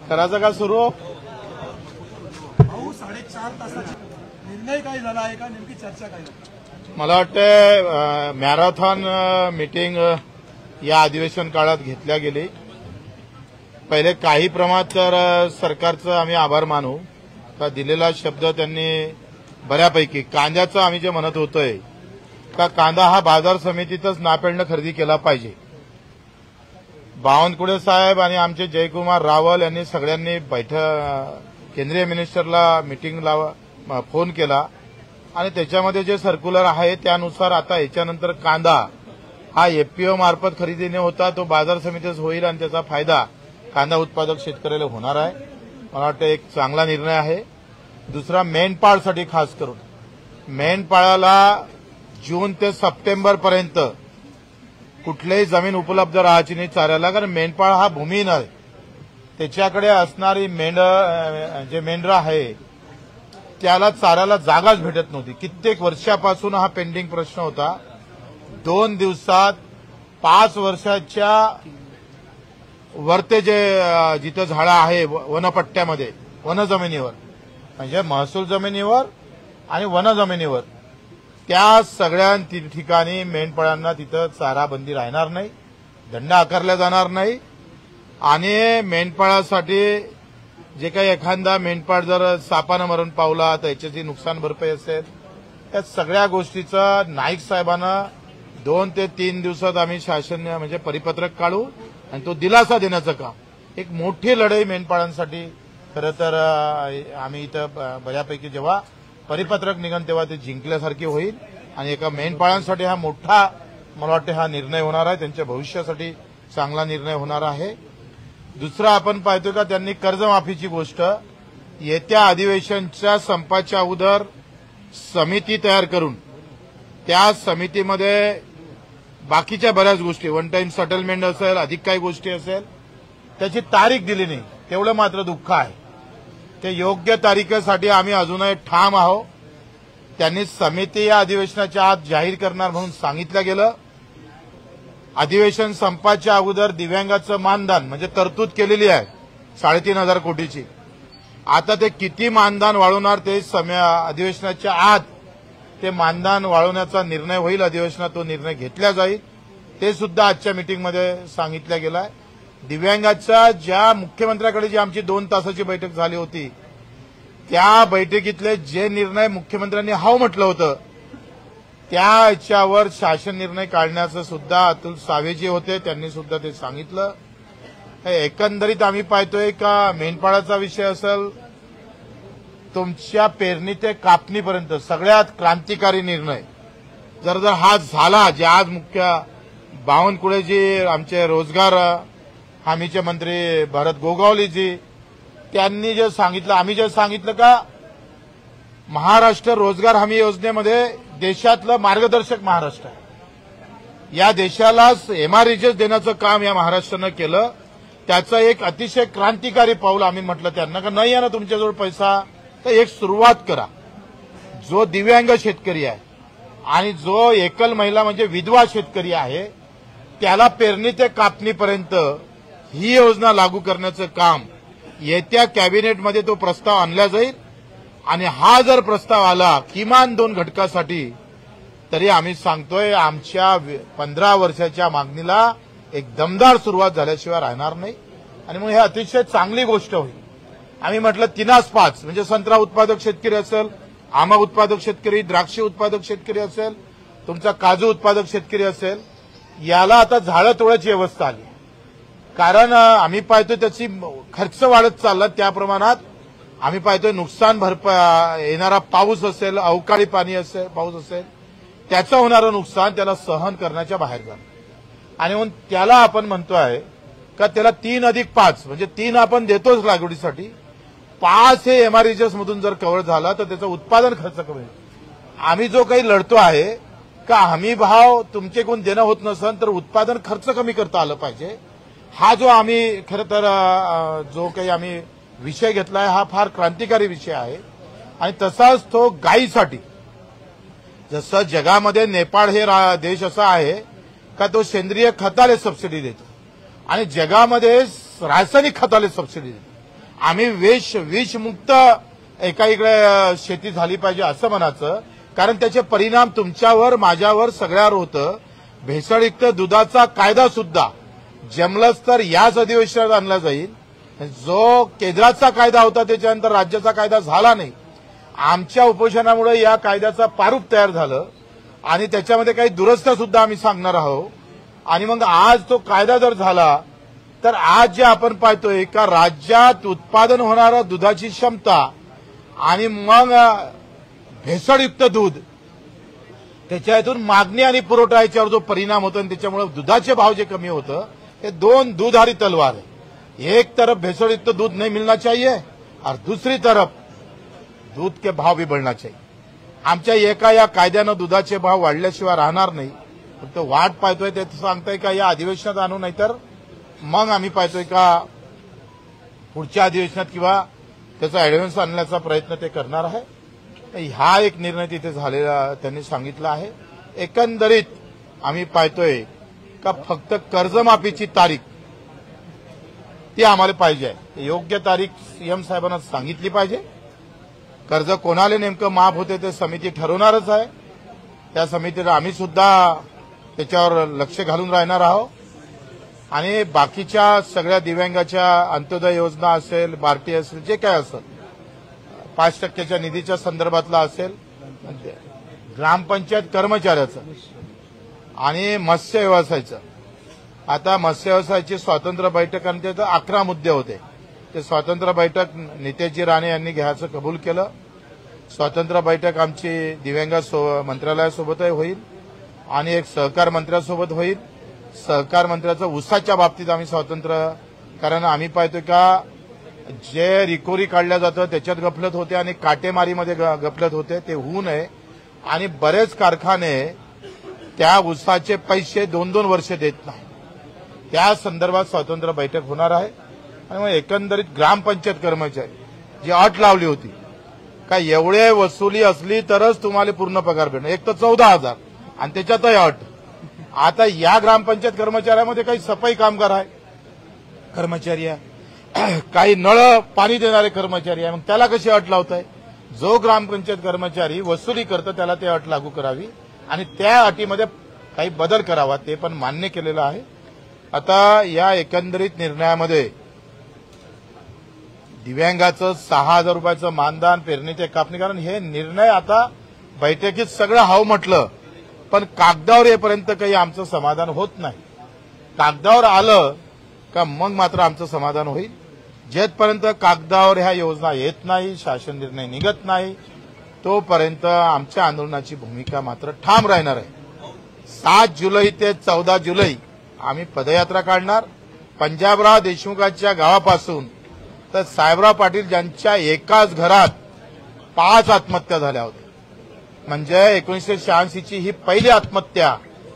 करायचं का सुरू? 4.5 तासाचा निर्णय काय झाला आहे का? नेमकी चर्चा काय झाली? मला वाटतं मॅरेथॉन मीटिंग या अधिवेशन काळात घेतल्या गेली. पहिले काही प्रमाणात तर सरकारचं आम्ही आभार मानू का दिलेला शब्द त्यांनी बऱ्यापैकी कांद्याचं आम्ही जे म्हणत होतोय का कांदा हा बाजार समितीतच नापेडनं खरेदी केला पाहिजे. बावनकुळे साहेब आणि आमचे जयकुमार रावल यांनी सगळ्यांनी केंद्रीय मिनिस्टरला मीटिंगला फोन केला आणि त्याच्यामध्ये जे सर्क्युलर आहे त्यानुसार आता याच्यानंतर कांदा हा एफपीओ मार्फत खरेदीने होता तो बाजार समितीच होईल आणि त्याचा फायदा कांदा उत्पादक शेतकऱ्याला होणार आहे. मला वाटतं एक चांगला निर्णय आहे. दुसरा मेंढपाळसाठी खास करून मेंढपाळाला जून ते सप्टेंबर पर्यंत कुठलीही जमीन उपलब्ध राहायची नाही चाऱ्याला, कारण मेंढपाळ हा भूमिहीन आहे. त्याच्याकडे असणारी मेंढरं आहे त्याला चाऱ्याला जागाच भेटत नव्हती. कित्येक वर्षापासून हा पेंडिंग प्रश्न होता. 2 दिवसात 5 वर्षाच्या वरते जिथं झाडं आहे वनपट्ट्यामध्ये वनजमिनीवर म्हणजे महसूल जमिनीवर आणि वनजमिनीवर त्या सगळ्या ठिकाणी मेंढपाळांना तिथं चाराबंदी राहणार नाही, दंड आकारला जाणार नाही आणि मेंढपाळासाठी जे काही एखादा मेंढपाळ जर सापानं मरण पावला तर याची नुकसान भरपाई असेल त्या सगळ्या गोष्टीचं नाईक साहेबांना 2 ते 3 दिवसात आम्ही शासन म्हणजे परिपत्रक काढू आणि तो दिलासा देण्याचं काम एक मोठी लढाई मेंढपाळांसाठी खरं तर आम्ही इथं बऱ्यापैकी जेव्हा परिपत्रक निघन तेव्हा ते जिंकल्यासारखी होईल आणि एका मेंढपाळांसाठी हा मोठा मला वाटतं हा निर्णय होणार आहे. त्यांच्या भविष्यासाठी चांगला निर्णय होणार आहे. दुसरा आपण पाहतोय का त्यांनी कर्जमाफीची गोष्ट येत्या अधिवेशनच्या संपाच्या अगोदर समिती तयार करून त्या समितीमध्ये बाकीच्या बऱ्याच गोष्टी वन टाइम सेटलमेंट असेल अधिक काही गोष्टी असेल त्याची तारीख दिली नाही. तेवढं मात्र दुःख आहे. ते योग्य तारीखेसाठी आम्ही अजूनही ठाम आहोत. त्यांनी समिती या अधिवेशनाच्या आत जाहीर करणार म्हणून सांगितलं गेलं. अधिवेशन संपाच्या अगोदर दिव्यांगाचं मानधन म्हणजे तरतूद केलेली आहे 3,500 कोटीची. आता ते किती मानधन वाढवणार ते अधिवेशनाच्या आत ते मानधन वाढवण्याचा निर्णय होईल. अधिवेशनात तो निर्णय घेतला जाईल. ते सुद्धा आजच्या मीटिंगमध्ये सांगितलं गेलं आहे. दिव्यांगाच्या ज्या मुख्यमंत्र्याकडे जी आमची 2 तासाची बैठक झाली होती त्या बैठकीतले जे निर्णय मुख्यमंत्र्यांनी हाव म्हटलं होतं त्याच्यावर शासन निर्णय काढण्याचं सुद्धा अतुल सावेजी होते त्यांनी सुद्धा ते सांगितलं. एकंदरीत आम्ही पाहतोय का मेंढपाळाचा विषय असेल तुमच्या पेरणी ते कापणीपर्यंत सगळ्यात क्रांतिकारी निर्णय जर हा झाला जे आज मुख्य बावनकुळेजी आमचे रोजगार हमीचे मंत्री भरत गोगावलेजी त्यांनी जे सांगितलं आम्ही जे सांगितलं का महाराष्ट्र रोजगार हमी योजनेमध्ये देशातलं मार्गदर्शक महाराष्ट्र आहे. या देशाला एमआरईजेस देण्याचं काम या महाराष्ट्रानं केलं. त्याचं एक अतिशय क्रांतिकारी पाऊल आम्ही म्हटलं त्यांना का नाही आहे ना तुमच्याजवळ पैसा तर एक सुरुवात करा. जो दिव्यांग शेतकरी आहे आणि जो एकल महिला म्हणजे विधवा शेतकरी आहे त्याला पेरणी ते कापणीपर्यंत ही योजना लागू करण्याचं काम येत्या कॅबिनेटमध्ये तो प्रस्ताव आणला जाईल आणि हा जर प्रस्ताव आला किमान 2 घटकासाठी तरी आम्ही सांगतोय आमच्या 15 वर्षाच्या मागणीला एक दमदार सुरुवात झाल्याशिवाय राहणार नाही आणि मग हे अतिशय चांगली गोष्ट होईल. आम्ही म्हटलं 3-5 म्हणजे संत्रा उत्पादक शेतकरी असेल, आंबा उत्पादक शेतकरी, द्राक्ष उत्पादक शेतकरी असेल, तुमचा काजू उत्पादक शेतकरी असेल याला आता झाडं तोडायची व्यवस्था आली. कारण आम्ही पाहतोय त्याची खर्च वाढत चालला त्या प्रमाणात आम्ही पाहतोय नुकसान येणारा पाऊस असेल अवकाळी पाऊस असेल त्याचं होणारं नुकसान त्याला सहन करण्याच्या बाहेर जाणं आणि म्हणून त्याला आपण म्हणतोय का त्याला 3+5 म्हणजे 3 आपण देतोच लागवडीसाठी 5 हे एमआरईजेस मधून जर कव्हर झाला तर त्याचं उत्पादन खर्च कमी होईल. आम्ही जो काही लढतो आहे का हमी भाव तुमचे कोण देणं होत नसेल तर उत्पादन खर्च कमी करता आलं पाहिजे. हा जो आम्ही खरं तर जो काही आम्ही विषय घेतलाय हा फार क्रांतिकारी विषय आहे आणि तसाच तो गायीसाठी जसं जगामध्ये नेपाळ हे देश असा आहे का तो सेंद्रिय खताला सबसिडी देतो आणि जगामध्ये रासायनिक खताला सबसिडी देतो. आम्ही विषमुक्त एका इकडे शेती झाली पाहिजे असं म्हणायचं, कारण त्याचे परिणाम तुमच्यावर, माझ्यावर, सगळ्यावर होतं. भेसळयुक्त दुधाचा कायदा सुद्धा जमलंच तर याच अधिवेशनात आणला जाईल. जो केंद्राचा कायदा होता त्याच्यानंतर राज्याचा कायदा झाला नाही. आमच्या उपोषणामुळे या कायद्याचा प्रारूप तयार झालं आणि त्याच्यामध्ये काही दुरुस्त्या सुद्धा आम्ही सांगणार आहोत. आणि मग आज तो कायदा जर झाला तर आज जे आपण पाहतोय का राज्यात उत्पादन होणाऱ्या दुधाची क्षमता आणि मग भेसळयुक्त दूध, त्याच्यातून मागणी आणि पुरवठा याच्यावर जो परिणाम होतो आणि त्याच्यामुळे दुधाचे भाव जे कमी होतं, हे दोन दुधारी तलवार है. एक तरफ भेसळयुक्त दूध नहीं मिलना चाहिए और दूसरी तरफ दूध के भाव भी बढ़ना चाहिए. आमच्या एका या कायद्यानं दुधाचे भाव वाढल्याशिवाय राहणार नाही. फक्त वाट पाहतोय ते सांगताय का या अधिवेशनात आणू, नाहीतर मग आम्ही पाहतोय का पुढच्या अधिवेशनात किंवा त्याचा ऍडव्हान्स आणण्याचा प्रयत्न ते करणार आहे. हा एक निर्णय तिथे झालेला त्यांनी सांगितला आहे. एकंदरीत आम्ही पाहतोय का फक्त कर्जमाफीची तारीख ती आम्हाला पाहिजे आहे. योग्य तारीख सीएम साहेबांना सांगितली पाहिजे. कर्ज कोणाला नेमकं माफ होते ते समिती ठरवणारच आहे. त्या समितीला आम्ही सुद्धा त्याच्यावर लक्ष घालून राहणार आहोत. आणि बाकीच्या सगळ्या दिव्यांगाच्या अंत्योदय योजना असेल, बार्टी असेल, जे काय असेल, 5% निधीच्या संदर्भातला असेल, ग्रामपंचायत कर्मचाऱ्याचं आणि मत्स्य व्यवसायाचं. आता मत्स्य व्यवसायाची स्वतंत्र बैठक आणि त्याचे 11 मुद्दे होते. ते स्वतंत्र बैठक नितेशजी राणे यांनी घ्यायचं कबूल केलं. स्वतंत्र बैठक आमची दिव्यांग मंत्रालयासोबतही होईल आणि एक सहकार मंत्र्यासोबत होईल. सहकार मंत्र्याचं ऊसाच्या बाबतीत आम्ही स्वतंत्र, कारण आम्ही पाहतोय का जे रिकोरी काढल्या जातं त्याच्यात गफलत होते आणि काटेमारीमध्ये गफलत होते, ते होऊ नये. आणि बरेच कारखाने त्या ऊसाचे पैसे 2-2 वर्ष देत नाही. त्या संदर्भात स्वतंत्र बैठक होणार आहे. आणि मग एकंदरीत ग्रामपंचायत कर्मचारी जी अट लावली होती का एवढे वसुली असली तरच तुम्हाला पूर्ण पगार भेटणार, एक तर 14,000 आणि त्याच्यातही अट. आता या ग्रामपंचायत कर्मचाऱ्यामध्ये काही सफाई कामगार आहे, कर्मचारी आहे, काही नळ पाणी देणारे कर्मचारी आहे. मग त्याला कशी अट लावताय? जो ग्रामपंचायत कर्मचारी वसुली करतो त्याला ते अट लागू करावी आणि त्या अटीमध्ये काही बदल करावा, ते पण मान्य केलेलं आहे. आता या एकंदरीत निर्णयामध्ये दिव्यांगाचं 6,000 रुपयाचं मानधन, पेरणी ते कापणी, कारण हे निर्णय आता बैठकीत सगळं हाव म्हटलं पण कागदावर येईपर्यंत काही आमचं समाधान होत नाही. कागदावर आलं का मग मात्र आमचं समाधान होईल. जेथपर्यंत कागदावर ह्या योजना येत नाही, शासन निर्णय निघत नाही, तोपर्यंत आमच्या आंदोलनाची भूमिका मात्र ठाम राहणार आहे. 7 जुलै ते 14 जुलै आम्ही पदयात्रा काढणार. पंजाबराव देशमुखांच्या गावापासून तर साहेबराव पाटील ज्यांच्या एकाच घरात 5 आत्महत्या झाल्या होत्या, म्हणजे 1986ची ही पहिली आत्महत्या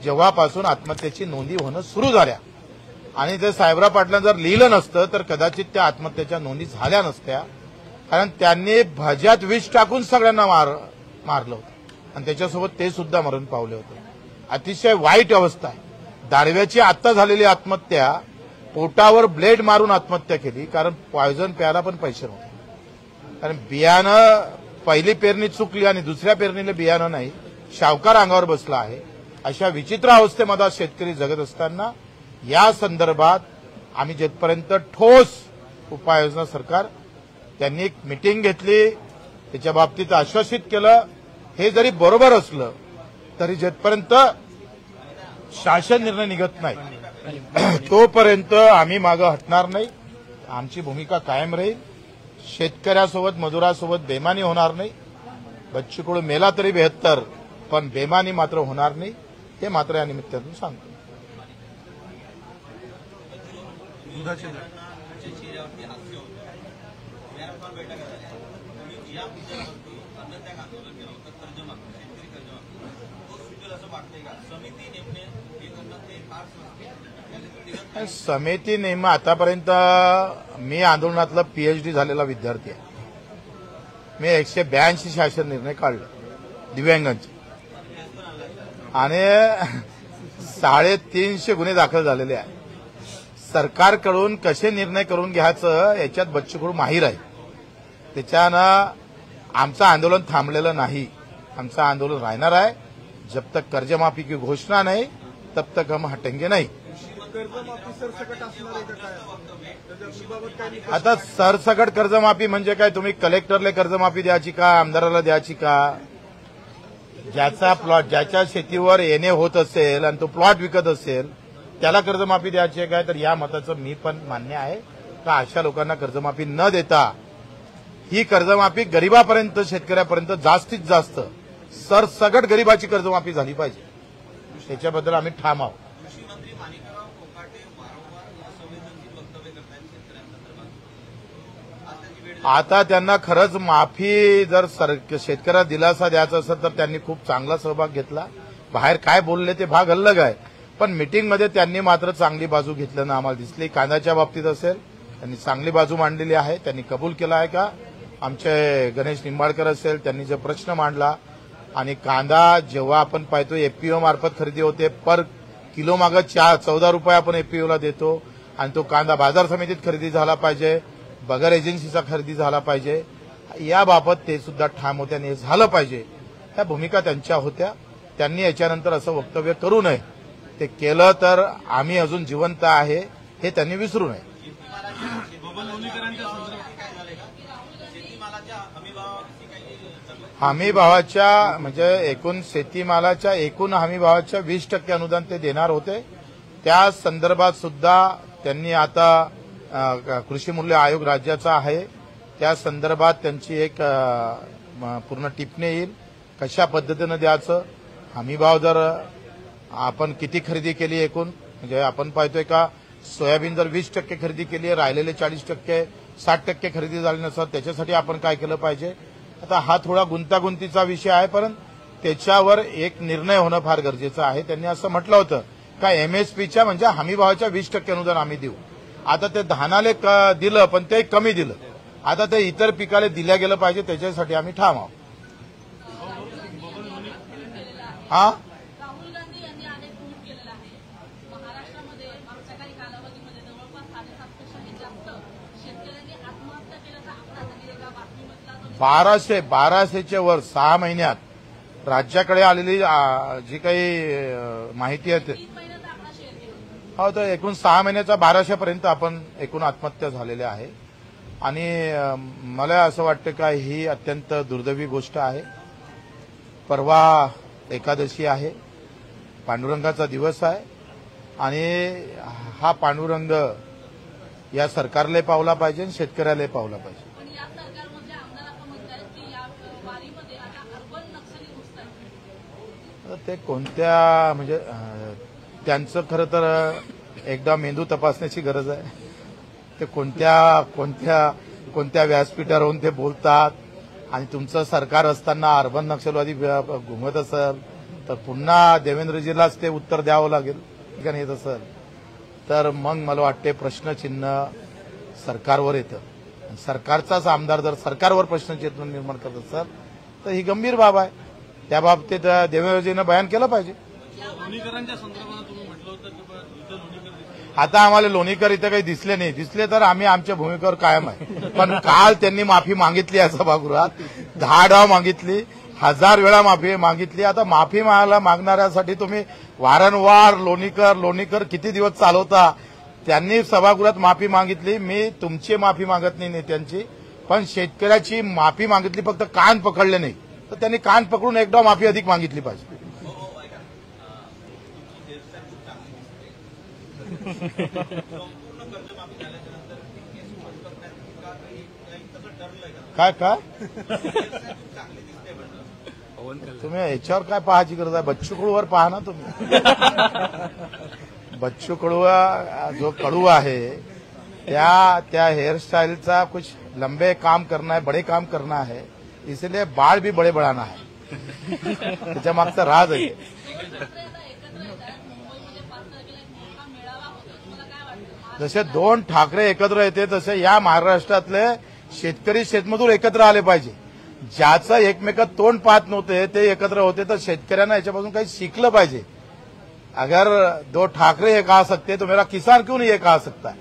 जेव्हापासून आत्महत्येची नोंदी होणं सुरू झाल्या. आणि ते साहेबराव पाटलांनी जर लिहिलं नसतं तर कदाचित त्या आत्महत्येच्या नोंदी झाल्या नसत्या, कारण त्यांनी भज्यात विष टाकून सगळ्यांना मारलं होतं आणि त्याच्यासोबत ते सुद्धा मरण पावले होते. अतिशय वाईट अवस्था आहे. दारव्याची आता झालेली आत्महत्या, पोटावर ब्लेड मारून आत्महत्या केली, कारण पॉयझन प्यायला पण पैसे नव्हते. कारण बियाणं पहिली पेरणी चुकली आणि दुसऱ्या पेरणीला बियाणं नाही, शावकार अंगावर बसला आहे. अशा विचित्र अवस्थेमध्ये शेतकरी जगत असताना या संदर्भात आम्ही जेथपर्यंत ठोस उपाययोजना सरकार, त्यांनी एक मीटिंग घेतली, त्याच्या बाबतीत आश्वासित केलं. हे जरी बरोबर असलं तरी जेथपर्यंत शासन निर्णय निघत नाही तोपर्यंत आम्ही मागं हटणार नाही. आमची भूमिका कायम राहील. शेतकऱ्यासोबत, मजुरासोबत बेमानी होणार नाही. बच्चू कडू मेला तरी 72, पण बेमानी मात्र होणार नाही, हे मात्र या निमित्तातून सांगतो. समिती नेमणं आतापर्यंत मी आंदोलनातला PhD झालेला विद्यार्थी आहे. मी 182 शासन निर्णय काढले दिव्यांगांचे आणि 350 गुन्हे दाखल झालेले आहेत. सरकारकडून कसे निर्णय करून घ्यायचं याच्यात बच्चू कडू माहीर आहे. त्याच्यानं आमचं आंदोलन थांबलेलं नाही, आमचं आंदोलन राहणार आहे. जब तक कर्जमाफी की घोषणा नाही तब तक हम हटेंगे नाही. कर्जमाफी सरसकट असणार आहे का काय? त्याच्याबाबत काय निकष? आता सरसकट कर्जमाफी म्हणजे काय? तुम्ही कलेक्टरला कर्जमाफी द्यायची का, आमदाराला द्यायची का? ज्याचा प्लॉट, ज्याच्या शेतीवर येणे होत असेल आणि तो प्लॉट विकत असेल त्याला कर्जमाफी द्यायची आहे काय? तर या मताचं मी पण मान्य आहे का अशा लोकांना कर्जमाफी न देता ही कर्जमाफी गरीबापर्यंत, शेतकऱ्यापर्यंत जास्तीत जास्त सरसकट गरीबाची कर्जमाफी झाली पाहिजे. त्याच्याबद्दल आम्ही ठाम आहोत. कृषीमंत्री माणिकराव कोकाटे वारंवार असंवेदनशील वक्तव्य करतायत शेतकऱ्यांसंदर्भात. आज त्यांची वेळ आता त्यांना खरंच माफी जर शेतकऱ्याला दिलासा द्यायचा असेल तर त्यांनी खूप चांगला सहभाग घेतला. बाहेर काय बोलले ते भाग अलग आहे, पण मिटिंगमध्ये त्यांनी मात्र चांगली बाजू घेतल्यानं आम्हाला दिसली. कांद्याच्या बाबतीत असेल त्यांनी चांगली बाजू मांडलेली आहे. त्यांनी कबूल केला आहे का आमचे गणेश निंबाळकर असेल त्यांनी जो प्रश्न मांडला. आणि कांदा जेव्हा आपण पाहतो एफपीओ मार्फत खरेदी होते, पर किलो मागं 14 रुपये आपण एफपीओला देतो आणि तो कांदा बाजार समितीत खरेदी झाला पाहिजे, बगर एजन्सीचा खरेदी झाला पाहिजे, याबाबत ते सुद्धा ठाम होते आणि हे झालं पाहिजे. ह्या भूमिका त्यांच्या होत्या. त्यांनी याच्यानंतर असं वक्तव्य करू नये. ते केलं तर आम्ही अजून जिवंत आहे हे त्यांनी विसरू नये. हमीभावाच्या म्हणजे एकूण शेतीमालाच्या एकूण हमीभावाच्या 20% अनुदान ते देणार होते. त्या संदर्भात सुद्धा त्यांनी आता कृषी मूल्य आयोग राज्याचा आहे, त्या संदर्भात त्यांची एक पूर्ण टिप्पणी येईल. कशा पद्धतीनं द्यायचं, हमीभाव जर आपण किती खरेदी केली एकूण, म्हणजे आपण पाहतोय का सोयाबीन जर 20% खरेदी केली आहे, राहिलेले 40%, 60% खरेदी झाली नसतात, त्याच्यासाठी आपण काय केलं पाहिजे. आता हा थोडा गुंतागुंतीचा विषय आहे, परंतु त्याच्यावर एक निर्णय होणं फार गरजेचं आहे. त्यांनी असं म्हटलं होतं का एमएसपीच्या म्हणजे हमीभावाच्या 20% अनुदान आम्ही देऊ. आता ते धानाले दिलं पण ते कमी दिलं. आता ते इतर पिकाला दिल्या गेलं पाहिजे, त्याच्यासाठी आम्ही ठाम आहोत. हा राहुल गांधी यांनी अनेक ट्विट केलेलं आहे. महाराष्ट्रामध्ये मागच्या काही कालावधीमध्ये जवळपास 7.5% जास्त शेतकऱ्यांनी आत्महत्या केल्याचा आकडा त्यांनी एका बातमीमधला 1200च्या वर 6 महिन्यात राज्याकडे आलेली जी काही माहिती आहे 3 महिन्याचा आकडा शेअर केला. हो, तर एकूण 6 महिन्याचा 1200पर्यंत आपण एकूण आत्महत्या झालेल्या आहे. आणि मला असं वाटतं का ही अत्यंत दुर्दैवी गोष्ट आहे. परवा एकादशी आहे, पांडुरंगाचा दिवस आहे आणि हा पांडुरंग या सरकारला पावला पाहिजे आणि शेतकऱ्याला पावला पाहिजे. पण या सरकारमधले आमदार असं म्हणतात की या वारीमध्ये आता अर्बन नक्षली घुसतात. ते कोणत्या म्हणजे त्यांचं खरं तर एकदा मेंदू तपासण्याची गरज आहे. ते कोणत्या व्यासपीठावरून ते बोलतात आणि तुमचं सरकार असताना अर्बन नक्षलवादी घुमत असेल तर पुन्हा देवेंद्रजीलाच ते उत्तर द्यावं लागेल का नाही. येत असेल तर मग मला वाटते प्रश्नचिन्ह सरकारवर येतं. सरकारचाच आमदार जर सरकारवर प्रश्नचिन्ह निर्माण करत असेल तर ही गंभीर बाब आहे. त्या बाबतीत देवेंद्रजीनं बयान केलं पाहिजे. लोणीकरांच्या संदर्भात तुम्ही म्हटलं होतं की इथं लोणीकर आता आम्हाला लोणीकर इथं काही दिसले नाही. दिसले तर आम्ही आमच्या भूमिकेवर कायम आहे. पण काल त्यांनी माफी मागितली आहे सभागृहात, 10 डाव मागितली, 1000 वेळा माफी मागितली. आता माफी मागणाऱ्यासाठी तुम्ही वारंवार लोणीकर किती दिवस चालवता. त्यांनी सभागृहात माफी मागितली. मी तुमची माफी मागत नाही नेत्यांची, पण शेतकऱ्याची माफी मागितली, फक्त कान पकडले नाही. तर त्यांनी कान पकडून एकदा माफी अधिक मागितली पाहिजे. काय तुम्ही याच्यावर काय पाहायची गरज आहे. बच्चू कडूवर पहा ना तुम्ही. बच्चू कडू जो कडू आहे त्या हेयरस्टाइलचा कुछ लंबे काम करना है, बड़े काम करना है, इसलिए बाळ भी बड़े बढ़ाना है. त्याच्या मागचा राज आहे. जसे 2 ठाकरे एकत्र येते तसे या महाराष्ट्रातले शेतकरी शेतमजूर एकत्र आले पाहिजे. ज्याचं एकमेकात तोंड पाहत नव्हते ते एकत्र होते. तर शेतकऱ्यांना याच्यापासून काही शिकलं पाहिजे. अगर दो ठाकरे ये कहा सकते तो मेरा किसान क्यों नहीं ये कहा सकता है?